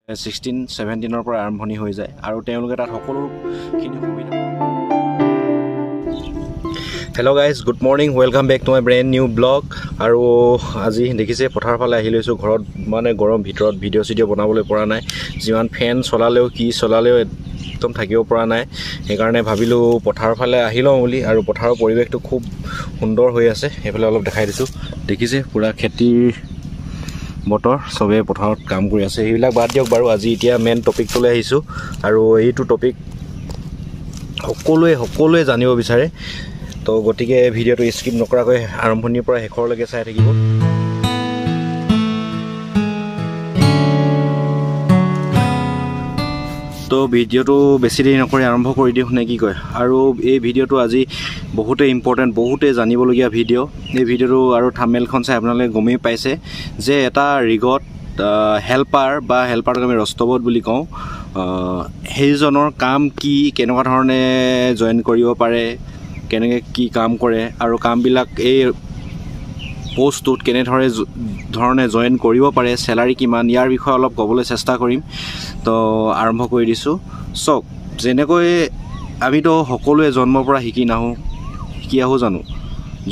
16-17 পৰা আৰম্ভণি হৈ যায় আৰু তেওঁলোকে তাত সকলোখিনি সুবিধা। Hello' guys, good morning, welcome back to my brand new blog. আৰু আজি দেখিছে পথাৰৰ ফালে আহি লৈছোঁ। ঘৰত মানে গৰম, ভিতৰত ভিডিঅ' চিডিঅ' বনাবলৈ পৰা নাই। যিমান ফেন চলালেও একদম থাকিব পৰা নাই। সেইকাৰণে ভাবিলোঁ পথাৰৰ ফালে আহি লওঁ বুলি। আৰু পথাৰৰ পৰিৱেশটো খুব সুন্দৰ হৈ আছে। সেইফালে অলপ দেখাই দিছোঁ। দেখিছে পূৰা খেতিৰ বতৰ, চবেই পথাৰত কাম কৰি আছে। সেইবিলাক বাদ দিয়ক বাৰু, আজি এতিয়া মেইন টপিকটোলৈ আহিছোঁ। আৰু এইটো টপিক সকলোৱে জানিব বিচাৰে। তো গতিকে ভিডিঅ'টো স্কিপ নকৰাকৈ আৰম্ভণিৰ পৰা শেষৰলৈকে চাই থাকিব। তো ভিডিঅ'টো বেছি দেৰি নকৰি আৰম্ভ কৰি দিওঁ নে কি কয়। আৰু এই ভিডিঅ'টো আজি বহুতেই ইম্পৰ্টেণ্ট, বহুতেই জানিবলগীয়া ভিডিঅ'। এই ভিডিঅ'টো আৰু থাম্বনেইলখন চাই আপোনালোকে গমেই পাইছে যে এটা ৰিগত হেল্পাৰটোক আমি ৰস্তবত বুলি কওঁ। সেইজনৰ কাম কি, কেনেকুৱা ধৰণে জইন কৰিব পাৰে, কেনেকৈ কি কাম কৰে আৰু কামবিলাক এই পষ্টটোত কেনেধৰণে জইন কৰিব পাৰে, চেলাৰী কিমান, ইয়াৰ বিষয়ে অলপ ক'বলৈ চেষ্টা কৰিম। তো আৰম্ভ কৰি দিছোঁ। চাওক, যেনেকৈ আমিতো সকলোৱে জন্মৰ পৰা শিকি আহোঁ জানো?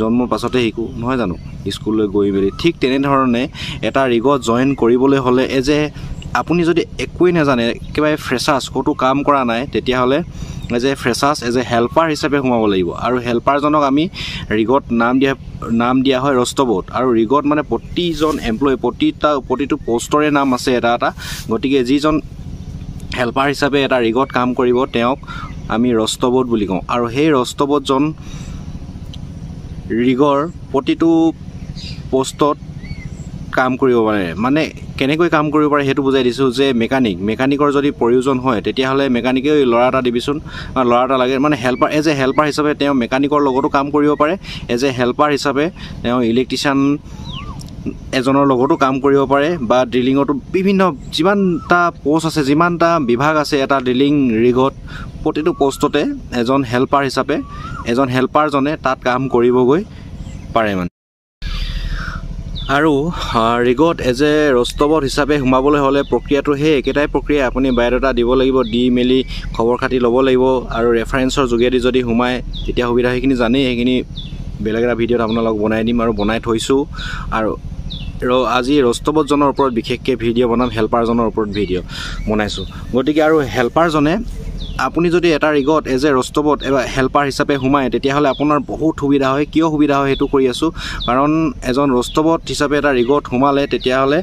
জন্মৰ পাছতে শিকোঁ নহয় জানো, স্কুললৈ গৈ মেলি। ঠিক তেনেধৰণে এটা ৰিগত জইন কৰিবলৈ হ'লে আপুনি যদি একোৱেই নাজানে, একেবাৰে ফ্ৰেছাৰ্ছ, ক'তো কাম কৰা নাই, তেতিয়াহ'লে এজ এ হেল্পাৰ হিচাপে সোমাব লাগিব। আৰু হেল্পাৰজনক আমি ৰিগত নাম দিয়া হয় ৰস্তবত। আৰু ৰিগত মানে প্ৰতিজন এমপ্লয়ী, প্ৰতিটো পষ্টৰে নাম আছে এটা এটা। গতিকে যিজন হেল্পাৰ হিচাপে এটা ৰিগত কাম কৰিব, তেওঁক আমি ৰস্তবত বুলি কওঁ। আৰু সেই ৰস্তবতজন ৰিগৰ প্ৰতিটো পষ্টত কাম কৰিব পাৰে। মানে কেনেকৈ কাম কৰিব পাৰে সেইটো বুজাই দিছোঁ। যে মেকানিকৰ যদি প্ৰয়োজন হয়, তেতিয়াহ'লে মেকানিকে ল'ৰা এটা দিবিচোন, ল'ৰা এটা লাগে, মানে এজ এ হেল্পাৰ হিচাপে তেওঁ মেকানিকৰ লগতো কাম কৰিব পাৰে। এজ এ হেল্পাৰ হিচাপে তেওঁ ইলেক্ট্ৰিচিয়ান এজনৰ লগতো কাম কৰিব পাৰে। বা ড্ৰিলিঙতো যিমানটা পষ্ট আছে, যিমানটা বিভাগ আছে এটা ড্ৰিলিং ৰিগত, প্ৰতিটো পষ্টতে এজন হেল্পাৰজনে তাত কাম কৰিবগৈ পাৰে মানে। আৰু ৰিগত এজ এ ৰস্তবত হিচাপে সোমাবলৈ হ'লে প্ৰক্ৰিয়াটো সেই একেটাই প্ৰক্ৰিয়া। আপুনি বায়'ডাটা দিব লাগিব, দি মেলি খবৰ খাতি ল'ব লাগিব। আৰু ৰেফাৰেঞ্চৰ যোগেদি যদি সোমায়, তেতিয়া সুবিধা সেইখিনি জানেই। সেইখিনি বেলেগ এটা ভিডিঅ'ত আপোনালোকক বনাই দিম আৰু বনাই থৈছোঁ। আৰু আজি ৰস্তবতজনৰ ওপৰত বিশেষকৈ ভিডিঅ' বনাম, হেল্পাৰজনৰ ওপৰত ভিডিঅ' বনাইছোঁ। গতিকে আৰু হেল্পাৰজনে, আপুনি যদি এটা ৰিগত এজ এ ৰস্তবত হেল্পাৰ হিচাপে সোমায়, তেতিয়াহ'লে আপোনাৰ বহুত সুবিধা হয়। কিয় সুবিধা হয় সেইটো কৰি আছোঁ। কাৰণ এজন ৰস্তবত হিচাপে এটা ৰিগত সোমালে, তেতিয়াহ'লে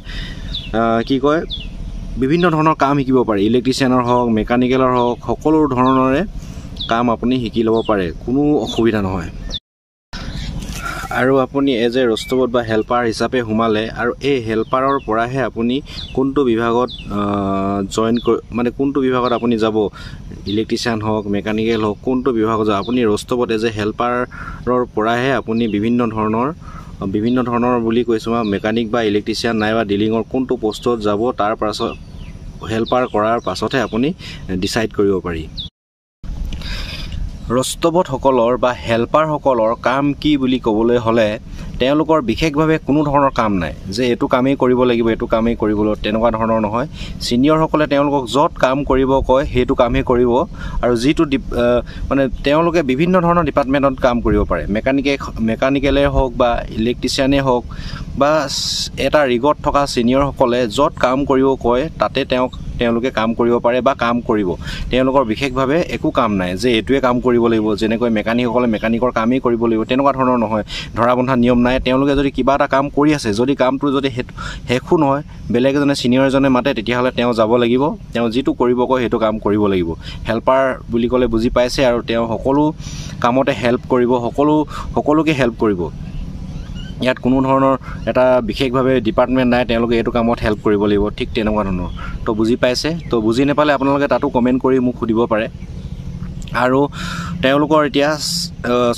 বিভিন্ন ধৰণৰ কাম শিকিব পাৰে। ইলেক্ট্ৰিচিয়ানৰ হওক, মেকানিকেলৰ হওক, সকলো ধৰণৰে কাম আপুনি শিকি ল'ব পাৰে, কোনো অসুবিধা নহয়। আৰু আপুনি এজ এ ৰস্তবত বা হেল্পাৰ হিচাপে সোমালে, আৰু এই হেল্পাৰৰ পৰাহে আপুনি কোনটো বিভাগত কোনটো বিভাগত আপুনি যাব, ইলেক্ট্ৰিচিয়ান হওক, মেকানিকেল হওক, কোনটো বিভাগত যাব, আপুনি ৰস্তবত এজ এ হেল্পাৰৰ পৰাহে আপুনি বিভিন্ন ধৰণৰ বুলি কৈছোঁ, মেকানিক বা ইলেক্ট্ৰিচিয়ান নাইবা ডিলিঙৰ কোনটো পষ্টত যাব, তাৰ পাছত হেল্পাৰ কৰাৰ পাছতহে আপুনি ডিচাইড কৰিব পাৰি। ৰস্তবতসকলৰ বা হেল্পাৰসকলৰ কাম কি বুলি ক'বলৈ হ'লে, তেওঁলোকৰ বিশেষভাৱে কোনো ধৰণৰ কাম নাই যে এইটো কামেই কৰিব লাগিব, তেনেকুৱা ধৰণৰ নহয়। ছিনিয়ৰসকলে তেওঁলোকক য'ত কাম কৰিব কয় সেইটো কামহে কৰিব। আৰু যিটো তেওঁলোকে বিভিন্ন ধৰণৰ ডিপাৰ্টমেণ্টত কাম কৰিব পাৰে। মেকানিকেলেই হওক বা ইলেক্ট্ৰিচিয়ানেই হওক, বা এটা ৰিগত থকা ছিনিয়ৰসকলে য'ত কাম কৰিব কয় তাতে তেওঁলোকে কাম কৰিব পাৰে বা কাম কৰিব। তেওঁলোকৰ বিশেষভাৱে একো কাম নাই যে এইটোৱে কাম কৰিব লাগিব, যেনেকৈ মেকানিকসকলে মেকানিকৰ কামেই কৰিব লাগিব, তেনেকুৱা ধৰণৰ নহয়। ধৰা বন্ধা নিয়ম নাই। তেওঁলোকে যদি কিবা এটা কাম কৰি আছে, যদি কামটো শেষো নহয়, বেলেগ এজনে ছিনিয়ৰ এজনে মাতে, তেতিয়াহ'লে তেওঁ যাব লাগিব। তেওঁ যিটো কৰিব কয় সেইটো কাম কৰিব লাগিব। হেল্পাৰ বুলি ক'লে বুজি পাইছে। আৰু তেওঁ সকলো কামতে হেল্প কৰিব, সকলোকে হেল্প কৰিব। ইয়াত কোনো ধৰণৰ এটা বিশেষভাৱে ডিপাৰ্টমেণ্ট নাই, তেওঁলোকে এইটো কামত হেল্প কৰিব লাগিব, ঠিক তেনেকুৱা ধৰণৰ। তো বুজি পাইছে। তো বুজি নাপালে আপোনালোকে তাতো কমেণ্ট কৰি মোক সুধিব পাৰে। আৰু তেওঁলোকৰ এতিয়া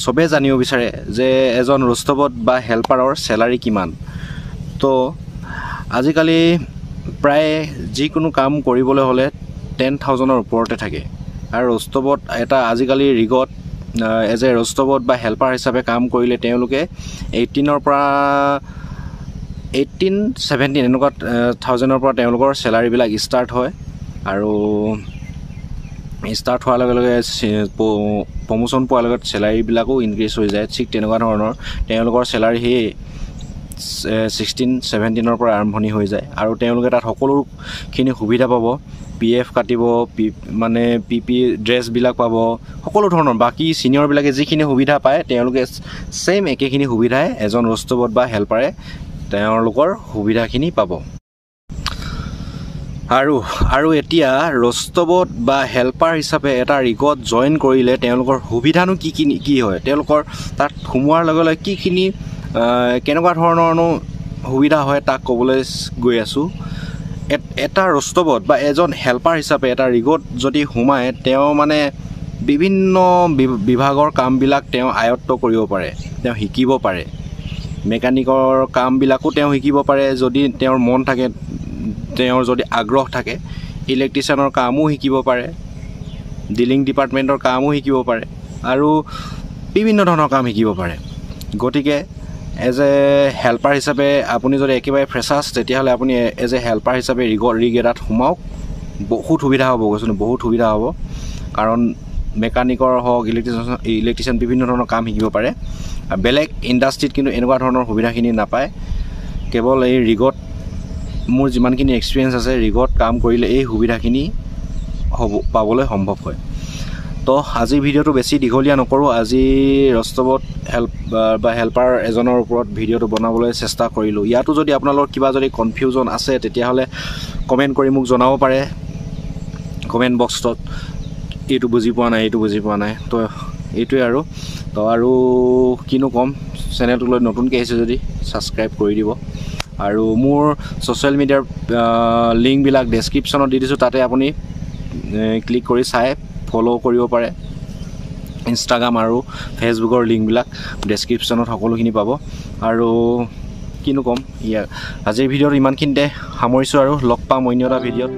চবেই জানিব বিচাৰে যে এজন ৰস্তবত বা হেল্পাৰৰ চেলাৰী কিমান। তো আজিকালি প্ৰায় যিকোনো কাম কৰিবলৈ হ'লে 10,000ৰ ওপৰতে থাকে। আৰু ৰস্তবত আজিকালি ৰিগত এজ এ ৰস্তবত বা হেল্পাৰ হিচাপে কাম কৰিলে তেওঁলোকে 18ৰ পৰা 18-17 এনেকুৱা থাউজেণ্ডৰ পৰা তেওঁলোকৰ চেলাৰীবিলাক ষ্টাৰ্ট হয় আৰু ষ্টাৰ্ট হোৱাৰ লগে লগে প্ৰমোশ্যন পোৱাৰ লগত চেলাৰীবিলাকো ইনক্ৰিজ হৈ যায় ঠিক তেনেকুৱা ধৰণৰ তেওঁলোকৰ চেলাৰী সেই 16-17 পৰা আৰম্ভণি হৈ যায় আৰু তেওঁলোকে তাত সকলোখিনি সুবিধা পাব PF কাটিব মানে PP ড্ৰেছবিলাক পাব সকলো ধৰণৰ বাকী ছিনিয়ৰবিলাকে যিখিনি সুবিধা পায় তেওঁলোকে সেম একেখিনি সুবিধাই এজন ৰষ্টবত বা হেল্পাৰে তেওঁলোকৰ সুবিধাখিনি পাব আৰু এতিয়া ৰষ্টবত বা হেল্পাৰ হিচাপে এটা ৰিগত জইন কৰিলে তেওঁলোকৰ সুবিধানো কি হয় তেওঁলোকৰ তাত সোমোৱাৰ লগে লগে কিখিনি কেনেকুৱা ধৰণৰনো সুবিধা হয় তাক ক'বলৈ গৈ আছোঁ এটা ৰষ্টবত বা এজন হেল্পাৰ হিচাপে এটা ৰিগত যদি সোমায় তেওঁ মানে বিভিন্ন বিভাগৰ কামবিলাক তেওঁ আয়ত্ব কৰিব পাৰে তেওঁ শিকিব পাৰে মেকানিকৰ কামবিলাকো তেওঁ শিকিব পাৰে যদি তেওঁৰ মন থাকে তেওঁৰ যদি আগ্ৰহ থাকে ইলেক্ট্ৰিচিয়ানৰ কামো শিকিব পাৰে ডিলিং ডিপাৰ্টমেণ্টৰ কামো শিকিব পাৰে আৰু বিভিন্ন ধৰণৰ কাম শিকিব পাৰে গতিকে এজ এ হেল্পাৰ হিচাপে আপুনি যদি একেবাৰে ফ্ৰেছাৰ্ছ তেতিয়াহ'লে আপুনি এজ এ হেল্পাৰ হিচাপে ৰিগ এটাত সোমাওক বহুত সুবিধা হ'ব কৈছোঁ বহুত সুবিধা হ'ব কাৰণ মেকানিকৰ হওক ইলেক্ট্ৰিচিয়ান বিভিন্ন ধৰণৰ কাম শিকিব পাৰে বেলেগ ইণ্ডাষ্ট্ৰিত কিন্তু এনেকুৱা ধৰণৰ সুবিধাখিনি নাপায় কেৱল এই ৰিগত মোৰ যিমানখিনি এক্সপিৰিয়েঞ্চ আছে ৰিগত কাম কৰিলে এই সুবিধাখিনি পাবলৈ সম্ভৱ হয় তো আজিৰ ভিডিঅ'টো বেছি দীঘলীয়া নকৰোঁ আজি ৰষ্টবত হেল্পাৰ এজনৰ ওপৰত ভিডিঅ'টো বনাবলৈ চেষ্টা কৰিলোঁ ইয়াতো যদি আপোনালোকৰ কিবা যদি কনফিউজন আছে তেতিয়াহ'লে কমেণ্ট কৰি মোক জনাব পাৰে কমেণ্ট বক্সত এইটো বুজি পোৱা নাই তো এইটোৱে আৰু কিনো ক'ম চেনেলটোলৈ নতুনকৈ আহিছে যদি ছাবস্ক্ৰাইব কৰি দিব আৰু মোৰ ছ'চিয়েল মিডিয়াৰ লিংকবিলাক ডেছক্ৰিপশ্যনত দি দিছোঁ তাতে আপুনি ক্লিক কৰি চাই ফ'ল' কৰিব পাৰে ইনষ্টাগ্ৰাম আৰু ফেচবুকৰ লিংকবিলাক ডেছক্ৰিপশ্যনত সকলোখিনি পাব আৰু কিনো ক'ম আজিৰ ভিডিঅ'ত ইমানখিনিতে সামৰিছোঁ আৰু লগ পাম অন্য এটা ভিডিঅ'ত